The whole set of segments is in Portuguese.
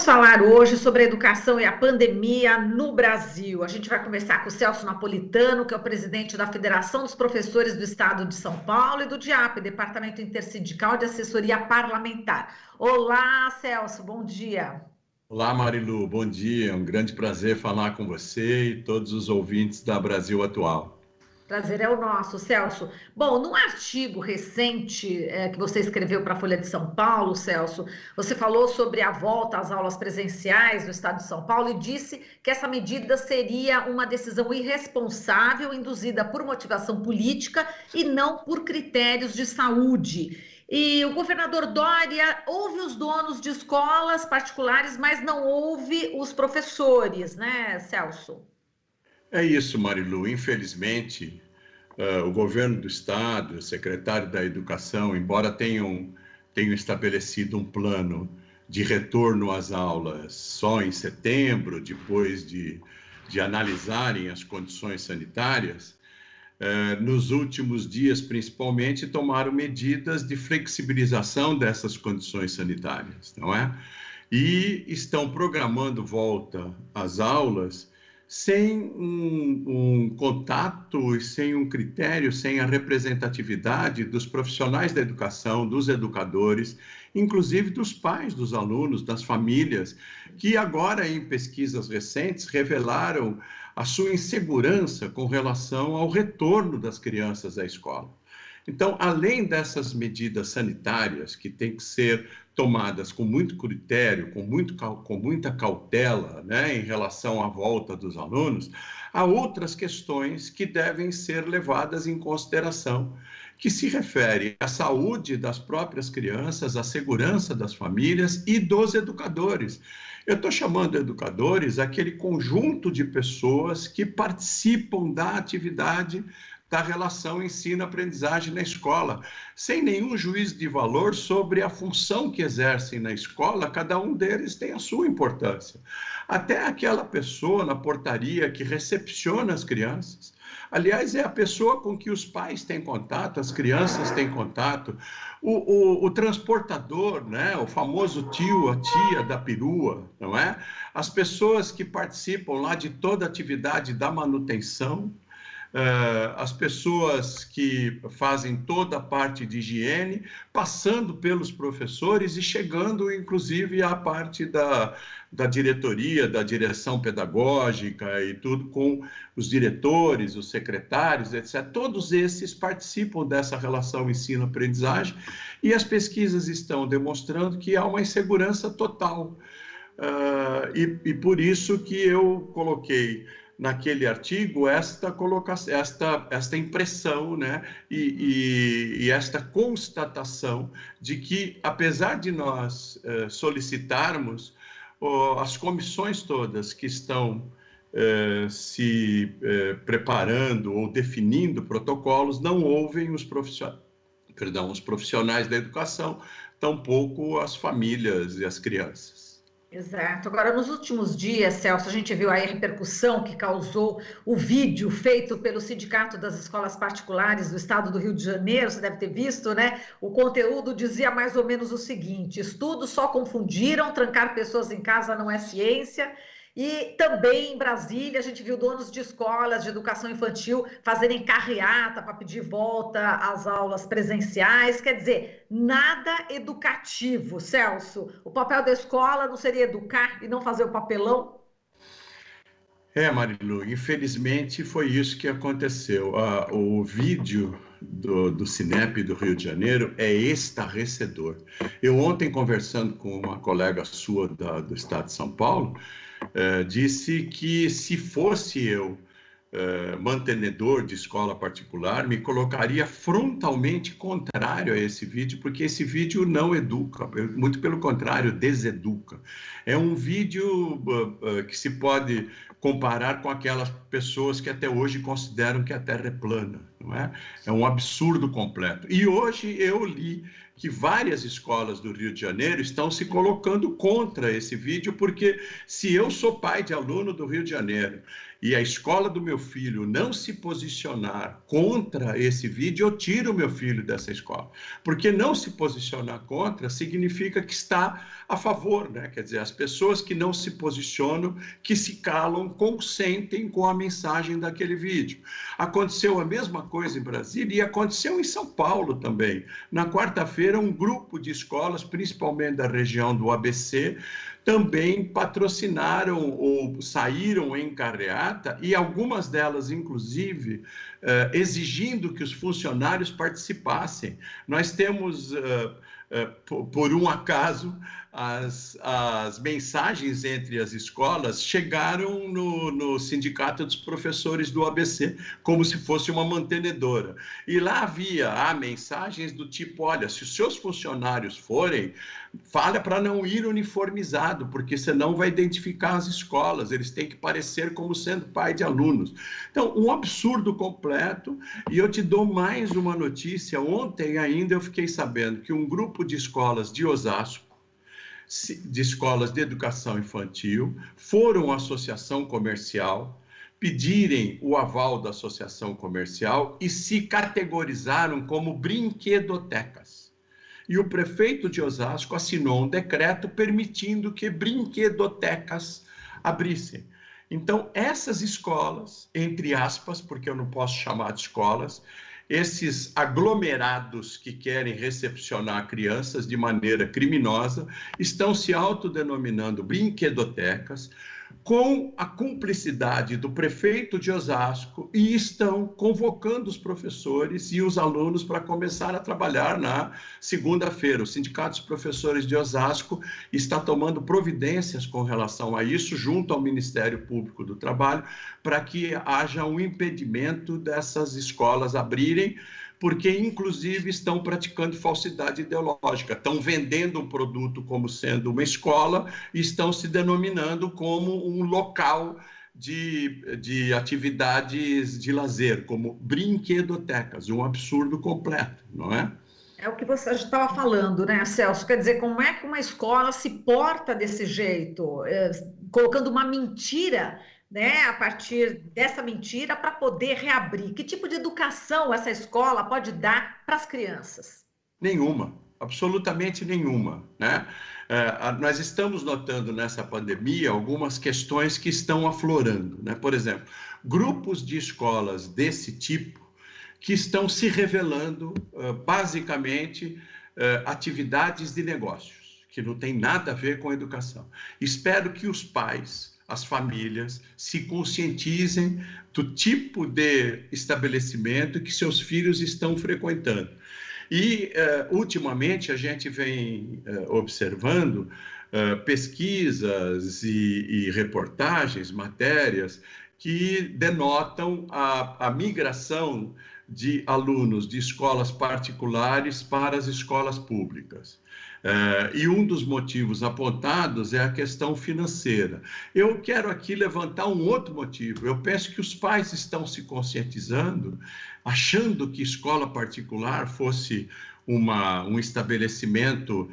Vamos falar hoje sobre a educação e a pandemia no Brasil. A gente vai conversar com o Celso Napolitano, que é o presidente da Federação dos Professores do Estado de São Paulo e do DIAP, Departamento Intersindical de Assessoria Parlamentar. Olá, Celso, bom dia. Olá, Marilu, bom dia. É um grande prazer falar com você e todos os ouvintes da Brasil Atual. Prazer é o nosso, Celso. Bom, num artigo recente que você escreveu para a Folha de São Paulo, Celso, você falou sobre a volta às aulas presenciais no estado de São Paulo e disse que essa medida seria uma decisão irresponsável, induzida por motivação política e não por critérios de saúde. E o governador Dória ouve os donos de escolas particulares, mas não ouve os professores, né, Celso? É isso, Marilu. Infelizmente, o governo do estado, o secretário da Educação, embora tenham estabelecido um plano de retorno às aulas só em setembro, depois de analisarem as condições sanitárias, nos últimos dias, principalmente, tomaram medidas de flexibilização dessas condições sanitárias, não é? E estão programando volta às aulas sem um contato e sem um critério, sem a representatividade dos profissionais da educação, dos educadores, inclusive dos pais dos alunos, das famílias, que agora, em pesquisas recentes, revelaram a sua insegurança com relação ao retorno das crianças à escola. Então, além dessas medidas sanitárias que têm que ser tomadas com muito critério, com muita cautela, né, em relação à volta dos alunos, há outras questões que devem ser levadas em consideração, que se refere à saúde das próprias crianças, à segurança das famílias e dos educadores. Eu estou chamando educadores aquele conjunto de pessoas que participam da atividade da relação ensino-aprendizagem na escola, sem nenhum juízo de valor sobre a função que exercem na escola, cada um deles tem a sua importância. Até aquela pessoa na portaria que recepciona as crianças, aliás, é a pessoa com que os pais têm contato, as crianças têm contato, o transportador, né? O famoso tio, a tia da perua, não é? As pessoas que participam lá de toda a atividade da manutenção, as pessoas que fazem toda a parte de higiene, passando pelos professores e chegando, inclusive, à parte da diretoria, da direção pedagógica e tudo, com os diretores, os secretários, etc. Todos esses participam dessa relação ensino-aprendizagem e as pesquisas estão demonstrando que há uma insegurança total. E por isso que eu coloquei naquele artigo esta impressão, né? E esta constatação de que, apesar de nós solicitarmos, as comissões todas que estão se preparando ou definindo protocolos não ouvem os profissionais da educação, tampouco as famílias e as crianças. Exato. Agora, nos últimos dias, Celso, a gente viu aí a repercussão que causou o vídeo feito pelo Sindicato das Escolas Particulares do Estado do Rio de Janeiro, você deve ter visto, né? O conteúdo dizia mais ou menos o seguinte: estudos só confundiram, trancar pessoas em casa não é ciência. E também em Brasília, a gente viu donos de escolas de educação infantil fazerem carreata para pedir volta às aulas presenciais. Quer dizer, nada educativo, Celso. O papel da escola não seria educar e não fazer o papelão? Marilu, infelizmente foi isso que aconteceu. O vídeo do Cinep do Rio de Janeiro é estarrecedor. Eu ontem, conversando com uma colega sua do estado de São Paulo, disse que se fosse eu mantenedor de escola particular, me colocaria frontalmente contrário a esse vídeo, porque esse vídeo não educa, muito pelo contrário, deseduca. É um vídeo que se pode comparar com aquelas pessoas que até hoje consideram que a Terra é plana, não é? É um absurdo completo. E hoje eu li que várias escolas do Rio de Janeiro estão se colocando contra esse vídeo, porque se eu sou pai de aluno do Rio de Janeiro e a escola do meu filho não se posicionar contra esse vídeo, eu tiro o meu filho dessa escola. Porque não se posicionar contra significa que está a favor, né? Quer dizer, as pessoas que não se posicionam, que se calam, consentem com a mensagem daquele vídeo. Aconteceu a mesma coisa em Brasília e aconteceu em São Paulo também. Na quarta-feira, um grupo de escolas, principalmente da região do ABC, também patrocinaram ou saíram em carreata, e algumas delas, inclusive, exigindo que os funcionários participassem. Nós temos, por um acaso, as mensagens entre as escolas chegaram no Sindicato dos Professores do ABC, como se fosse uma mantenedora. E lá havia mensagens do tipo, olha, se os seus funcionários forem, fala para não ir uniformizado, porque senão vai identificar as escolas, eles têm que parecer como sendo pai de alunos. Então, um absurdo completo, e eu te dou mais uma notícia. Ontem ainda eu fiquei sabendo que um grupo de escolas de Osasco, de escolas de educação infantil, foram à associação comercial, pedirem o aval da associação comercial e se categorizaram como brinquedotecas. E o prefeito de Osasco assinou um decreto permitindo que brinquedotecas abrissem. Então, essas escolas, entre aspas, porque eu não posso chamar de escolas, esses aglomerados que querem recepcionar crianças de maneira criminosa, estão se autodenominando brinquedotecas, com a cumplicidade do prefeito de Osasco, e estão convocando os professores e os alunos para começar a trabalhar na segunda-feira. O Sindicato dos Professores de Osasco está tomando providências com relação a isso, junto ao Ministério Público do Trabalho, para que haja um impedimento dessas escolas abrirem, porque, inclusive, estão praticando falsidade ideológica, estão vendendo um produto como sendo uma escola e estão se denominando como um local de atividades de lazer, como brinquedotecas, um absurdo completo, não é? É o que você estava falando, né, Celso? Quer dizer, como é que uma escola se porta desse jeito, colocando uma mentira, né, a partir dessa mentira para poder reabrir? Que tipo de educação essa escola pode dar para as crianças? Nenhuma, absolutamente nenhuma, né? Nós estamos notando nessa pandemia algumas questões que estão aflorando, né? Por exemplo, grupos de escolas desse tipo que estão se revelando, basicamente, atividades de negócios, que não tem nada a ver com a educação. Espero que os pais, as famílias, se conscientizem do tipo de estabelecimento que seus filhos estão frequentando. E, ultimamente, a gente vem observando pesquisas e reportagens, matérias, que denotam a migração de alunos de escolas particulares para as escolas públicas. E um dos motivos apontados é a questão financeira. Eu quero aqui levantar um outro motivo. Eu penso que os pais estão se conscientizando, achando que escola particular fosse um estabelecimento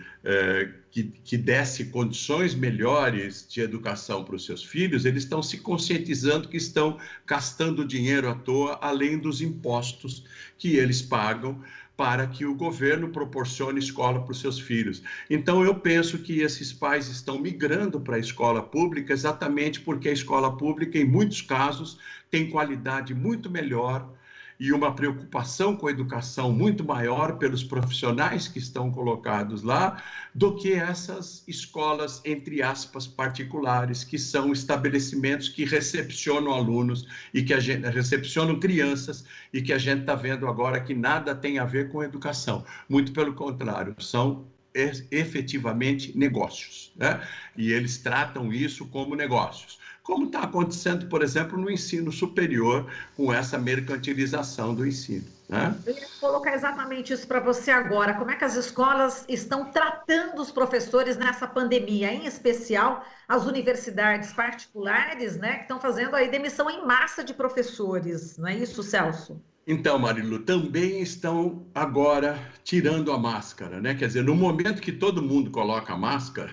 que desse condições melhores de educação para os seus filhos. Eles estão se conscientizando que estão gastando dinheiro à toa, além dos impostos que eles pagam para que o governo proporcione escola para os seus filhos. Então, eu penso que esses pais estão migrando para a escola pública exatamente porque a escola pública, em muitos casos, tem qualidade muito melhor e uma preocupação com a educação muito maior pelos profissionais que estão colocados lá do que essas escolas, entre aspas, particulares, que são estabelecimentos que recepcionam alunos e que recepcionam crianças, e que a gente está vendo agora que nada tem a ver com educação. Muito pelo contrário, são efetivamente negócios, né? E eles tratam isso como negócios. Como está acontecendo, por exemplo, no ensino superior, com essa mercantilização do ensino, né? Eu ia colocar exatamente isso para você agora. Como é que as escolas estão tratando os professores nessa pandemia, em especial as universidades particulares, né, que estão fazendo aí demissão em massa de professores, não é isso, Celso? Então, Marilu, também estão agora tirando a máscara, né? Quer dizer, no momento que todo mundo coloca a máscara,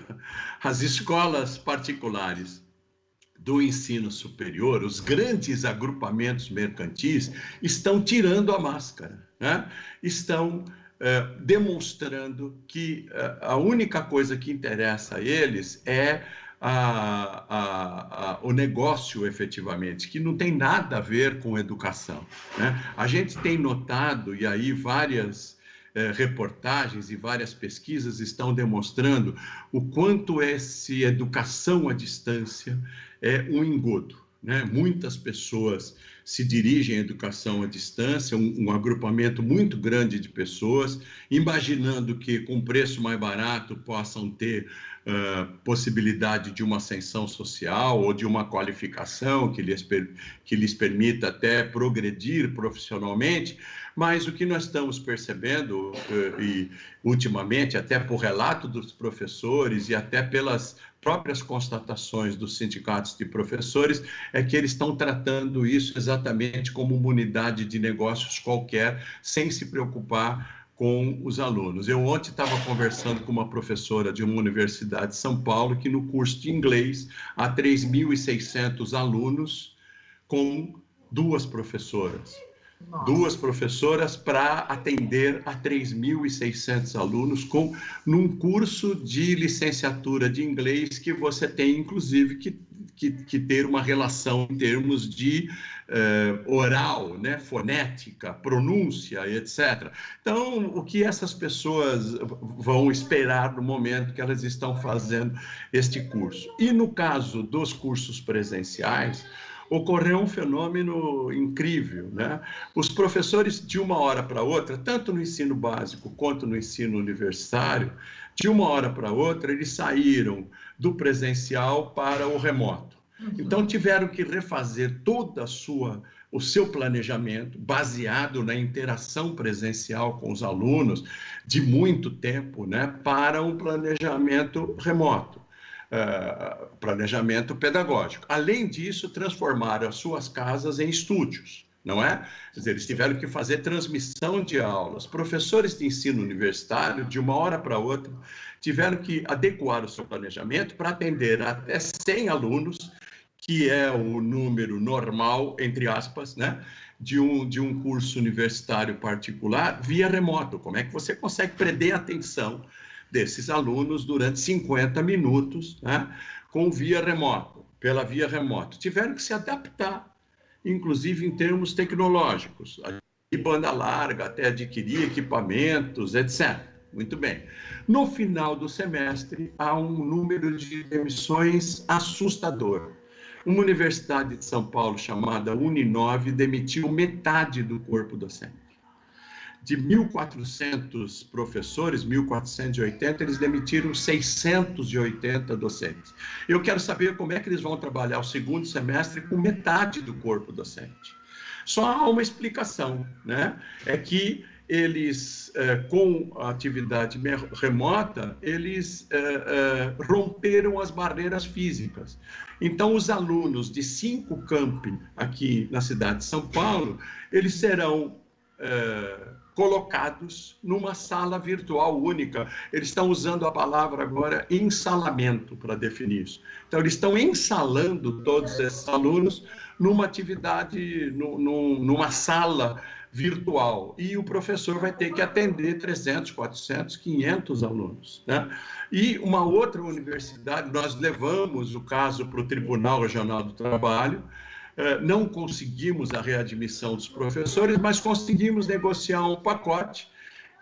as escolas particulares do ensino superior, os grandes agrupamentos mercantis, estão tirando a máscara, né? Estão demonstrando que a única coisa que interessa a eles é o negócio efetivamente, que não tem nada a ver com educação, né? A gente tem notado, e aí várias reportagens e várias pesquisas estão demonstrando o quanto essa educação à distância é um engodo, né? Muitas pessoas se dirigem à educação à distância, um agrupamento muito grande de pessoas, imaginando que com preço mais barato possam ter possibilidade de uma ascensão social ou de uma qualificação que lhes permita até progredir profissionalmente, mas o que nós estamos percebendo, e ultimamente, até por relato dos professores e até pelas próprias constatações dos sindicatos de professores, é que eles estão tratando isso exatamente como uma unidade de negócios qualquer, sem se preocupar com os alunos. Eu ontem estava conversando com uma professora de uma universidade de São Paulo, que no curso de inglês há 3.600 alunos com duas professoras. Nossa. Duas professoras para atender a 3.600 alunos num curso de licenciatura de inglês que você tem, inclusive, que ter uma relação em termos de oral, né, fonética, pronúncia, etc. Então, o que essas pessoas vão esperar no momento que elas estão fazendo este curso? E no caso dos cursos presenciais, ocorreu um fenômeno incrível, né? Os professores, de uma hora para outra, tanto no ensino básico quanto no ensino universitário, de uma hora para outra, eles saíram do presencial para o remoto. Então, tiveram que refazer o seu planejamento, baseado na interação presencial com os alunos, de muito tempo, né, para um planejamento remoto. Planejamento pedagógico. Além disso, transformaram as suas casas em estúdios, não é? Quer dizer, eles tiveram que fazer transmissão de aulas. Professores de ensino universitário, de uma hora para outra, tiveram que adequar o seu planejamento para atender até 100 alunos, que é o número normal, entre aspas, né, de um curso universitário particular via remoto. Como é que você consegue prender a atenção desses alunos durante 50 minutos, né, pela via remota? Tiveram que se adaptar, inclusive em termos tecnológicos, de banda larga, até adquirir equipamentos, etc. Muito bem. No final do semestre, há um número de demissões assustador. Uma universidade de São Paulo chamada Uninove demitiu metade do corpo docente. De 1.400 professores, 1.480, eles demitiram 680 docentes. Eu quero saber como é que eles vão trabalhar o segundo semestre com metade do corpo docente. Só há uma explicação, né? É que eles, com a atividade remota, eles romperam as barreiras físicas. Então, os alunos de 5 campi aqui na cidade de São Paulo, eles serão colocados numa sala virtual única. Eles estão usando a palavra agora ensalamento para definir isso. Então, eles estão ensalando todos esses alunos numa atividade, numa sala virtual. E o professor vai ter que atender 300, 400, 500 alunos, né? E uma outra universidade, nós levamos o caso para o Tribunal Regional do Trabalho, não conseguimos a readmissão dos professores, mas conseguimos negociar um pacote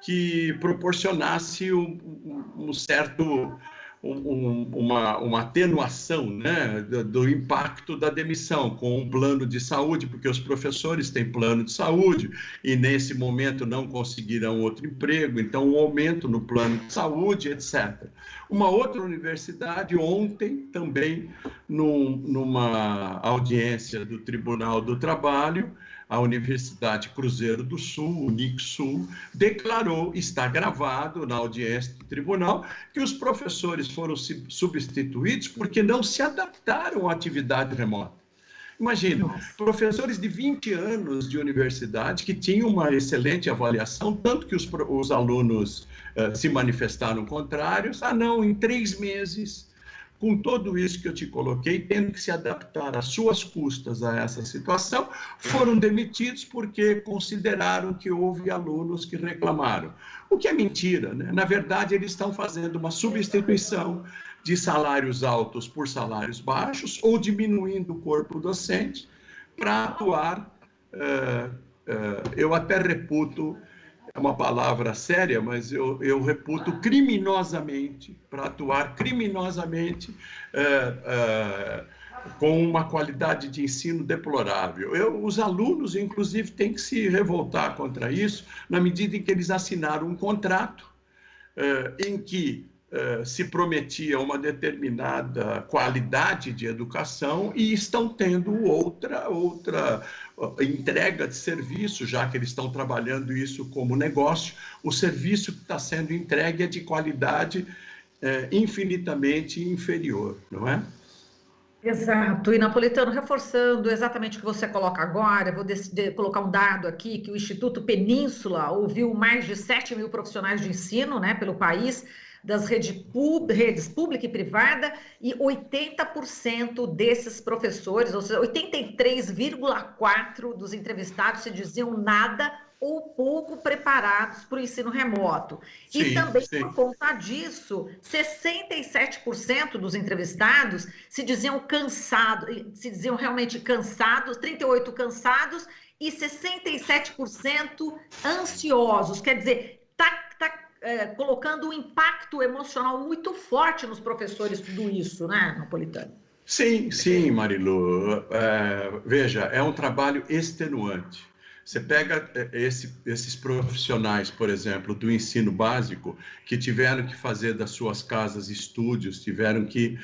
que proporcionasse uma atenuação, né, do impacto da demissão, com um plano de saúde, porque os professores têm plano de saúde e nesse momento não conseguirão outro emprego, então um aumento no plano de saúde, etc. Uma outra universidade, ontem, também, numa audiência do Tribunal do Trabalho, a Universidade Cruzeiro do Sul, Unicsul, declarou, está gravado na audiência do tribunal, que os professores foram substituídos porque não se adaptaram à atividade remota. Imagina, Nossa. professores de 20 anos de universidade que tinham uma excelente avaliação, tanto que os alunos se manifestaram contrários. Ah, não, em 3 meses, com tudo isso que eu te coloquei, tendo que se adaptar às suas custas a essa situação, foram demitidos porque consideraram que houve alunos que reclamaram. O que é mentira, né? Na verdade, eles estão fazendo uma substituição de salários altos por salários baixos ou diminuindo o corpo docente para atuar, eu até reputo, é uma palavra séria, mas eu reputo criminosamente, para atuar criminosamente com uma qualidade de ensino deplorável. Os alunos, inclusive, têm que se revoltar contra isso, na medida em que eles assinaram um contrato em que se prometia uma determinada qualidade de educação e estão tendo outra entrega de serviço, já que eles estão trabalhando isso como negócio. O serviço que está sendo entregue é de qualidade infinitamente inferior, não é? Exato, e Napolitano, reforçando exatamente o que você coloca agora, vou colocar um dado aqui, que o Instituto Península ouviu mais de 7.000 profissionais de ensino, né, pelo país, das redes pública e privada, e 80% desses professores, ou seja, 83,4% dos entrevistados se diziam nada ou pouco preparados para o ensino remoto. E Sim, também, sim. por conta disso, 67% dos entrevistados se diziam cansados, se diziam realmente cansados, 38% cansados e 67% ansiosos. Quer dizer, está colocando um impacto emocional muito forte nos professores, tudo isso, né, Napolitano? Sim, sim, Marilu. Veja, é um trabalho extenuante. Você pega esses profissionais, por exemplo, do ensino básico, que tiveram que fazer das suas casas estúdios, tiveram que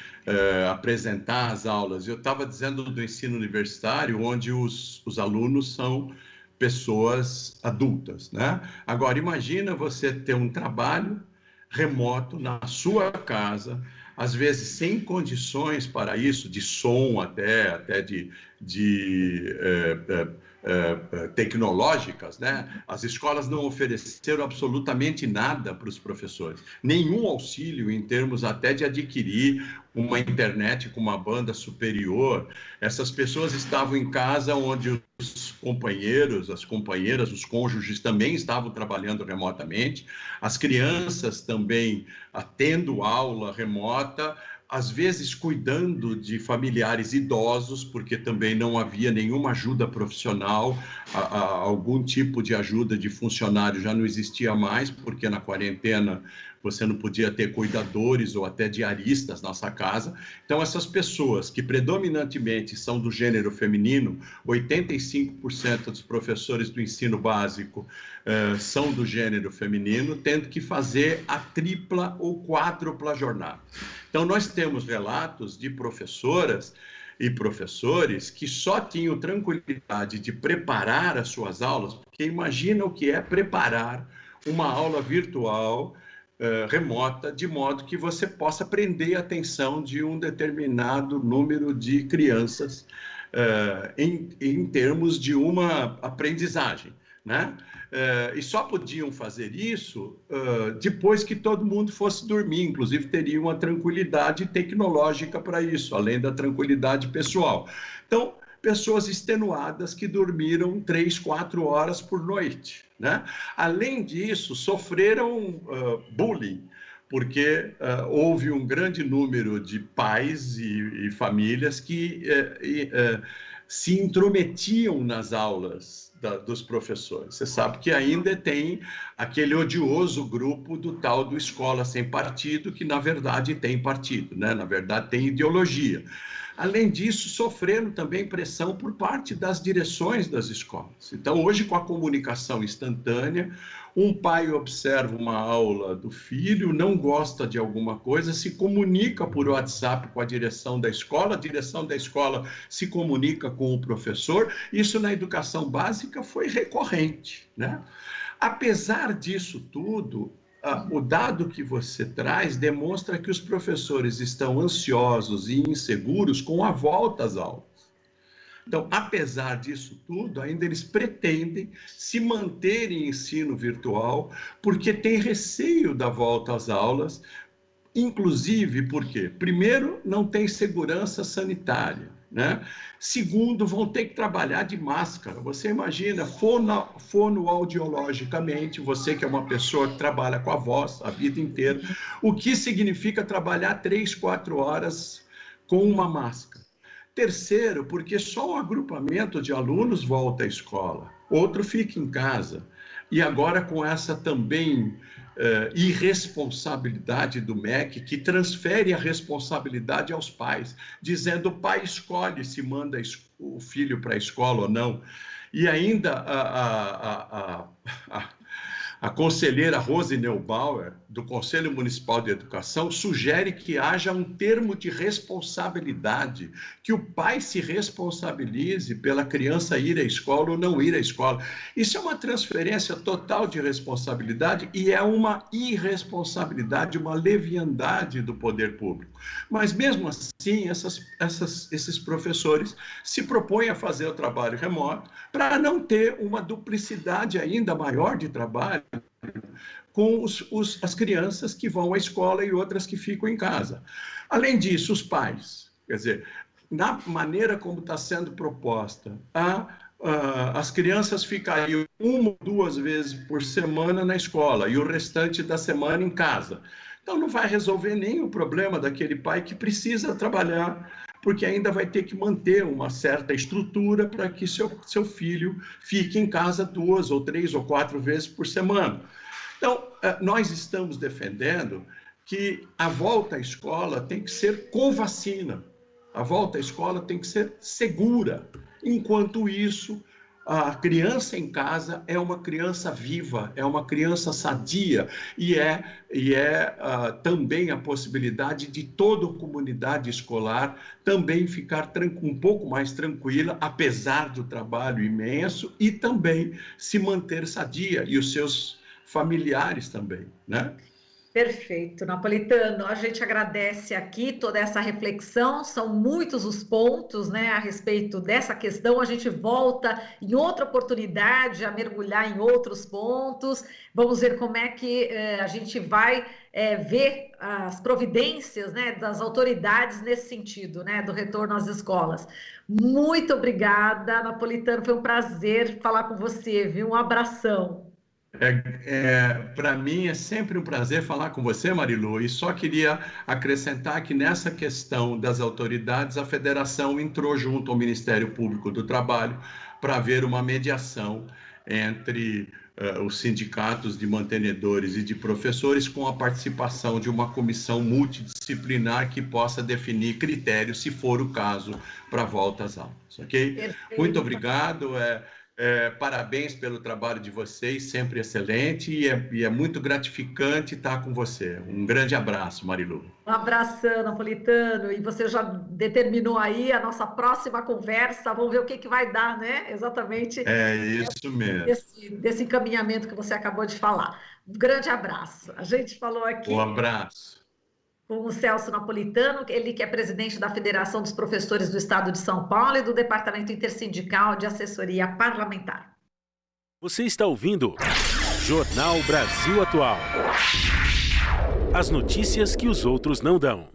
apresentar as aulas. Eu estava dizendo do ensino universitário, onde os alunos são pessoas adultas, né? Agora, imagina você ter um trabalho remoto na sua casa, às vezes sem condições para isso, de som até de tecnológicas, né? As escolas não ofereceram absolutamente nada para os professores, nenhum auxílio em termos até de adquirir uma internet com uma banda superior. Essas pessoas estavam em casa onde os companheiros, as companheiras, os cônjuges também estavam trabalhando remotamente, as crianças também tendo aula remota, às vezes cuidando de familiares idosos, porque também não havia nenhuma ajuda profissional, algum tipo de ajuda de funcionário já não existia mais, porque na quarentena você não podia ter cuidadores ou até diaristas na sua casa. Então, essas pessoas que predominantemente são do gênero feminino, 85% dos professores do ensino básico são do gênero feminino, tendo que fazer a tripla ou quádrupla jornada. Então, nós temos relatos de professoras e professores que só tinham tranquilidade de preparar as suas aulas, porque imagina o que é preparar uma aula virtual remota, de modo que você possa prender a atenção de um determinado número de crianças em termos de uma aprendizagem, né? E só podiam fazer isso depois que todo mundo fosse dormir, inclusive teriam uma tranquilidade tecnológica para isso, além da tranquilidade pessoal. Então, pessoas extenuadas que dormiram 3, 4 horas por noite, né? Além disso, sofreram bullying, porque houve um grande número de pais e famílias que se intrometiam nas aulas dos professores. Você sabe que ainda tem aquele odioso grupo do tal do escola sem partido, que na verdade tem partido, né? Na verdade tem ideologia. Além disso, sofreram também pressão por parte das direções das escolas. Então, hoje, com a comunicação instantânea, um pai observa uma aula do filho, não gosta de alguma coisa, se comunica por WhatsApp com a direção da escola se comunica com o professor. Isso na educação básica foi recorrente, né? Apesar disso tudo, o dado que você traz demonstra que os professores estão ansiosos e inseguros com a volta às aulas. Então, apesar disso tudo, ainda eles pretendem se manter em ensino virtual, porque tem receio da volta às aulas, inclusive porque, primeiro, não tem segurança sanitária, né? Segundo, vão ter que trabalhar de máscara. Você imagina, fonoaudiologicamente, você que é uma pessoa que trabalha com a voz a vida inteira, o que significa trabalhar 3, 4 horas com uma máscara. Terceiro, porque só um agrupamento de alunos volta à escola, outro fica em casa. E agora com essa também irresponsabilidade do MEC, que transfere a responsabilidade aos pais, dizendo o pai escolhe se manda o filho para a escola ou não. E ainda a conselheira Rose Neubauer, do Conselho Municipal de Educação, sugere que haja um termo de responsabilidade, que o pai se responsabilize pela criança ir à escola ou não ir à escola. Isso é uma transferência total de responsabilidade e é uma irresponsabilidade, uma leviandade do poder público. Mas, mesmo assim, esses professores se propõem a fazer o trabalho remoto para não ter uma duplicidade ainda maior de trabalho com as crianças que vão à escola e outras que ficam em casa. Além disso, os pais, quer dizer, na maneira como está sendo proposta, as crianças ficariam 1 ou 2 vezes por semana na escola e o restante da semana em casa. Então, não vai resolver nem o problema daquele pai que precisa trabalhar, porque ainda vai ter que manter uma certa estrutura para que seu filho fique em casa 2 ou 3 ou 4 vezes por semana. Então, nós estamos defendendo que a volta à escola tem que ser com vacina. A volta à escola tem que ser segura. Enquanto isso, a criança em casa é uma criança viva, é uma criança sadia e também a possibilidade de toda a comunidade escolar também ficar um pouco mais tranquila, apesar do trabalho imenso, e também se manter sadia, e os seus familiares também, né? Perfeito, Napolitano. A gente agradece aqui toda essa reflexão, são muitos os pontos, né, a respeito dessa questão. A gente volta em outra oportunidade a mergulhar em outros pontos. Vamos ver como é que a gente vai ver as providências, né, das autoridades nesse sentido, né, do retorno às escolas. Muito obrigada, Napolitano. Foi um prazer falar com você, viu? Um abração. Para mim é sempre um prazer falar com você, Marilu, e só queria acrescentar que nessa questão das autoridades, a federação entrou junto ao Ministério Público do Trabalho para haver uma mediação entre os sindicatos de mantenedores e de professores, com a participação de uma comissão multidisciplinar que possa definir critérios, se for o caso, para a volta às aulas, ok? Perfeito. Muito obrigado. Parabéns pelo trabalho de vocês, sempre excelente, e é muito gratificante estar com você. Um grande abraço, Marilu. Um abração, Napolitano, e você já determinou aí a nossa próxima conversa, vamos ver o que vai dar, né? Exatamente. É isso mesmo. Desse encaminhamento que você acabou de falar. Um grande abraço. A gente falou aqui... Um abraço. Com o Celso Napolitano, ele que é presidente da Federação dos Professores do Estado de São Paulo e do Departamento Intersindical de Assessoria Parlamentar. Você está ouvindo Jornal Brasil Atual. As notícias que os outros não dão.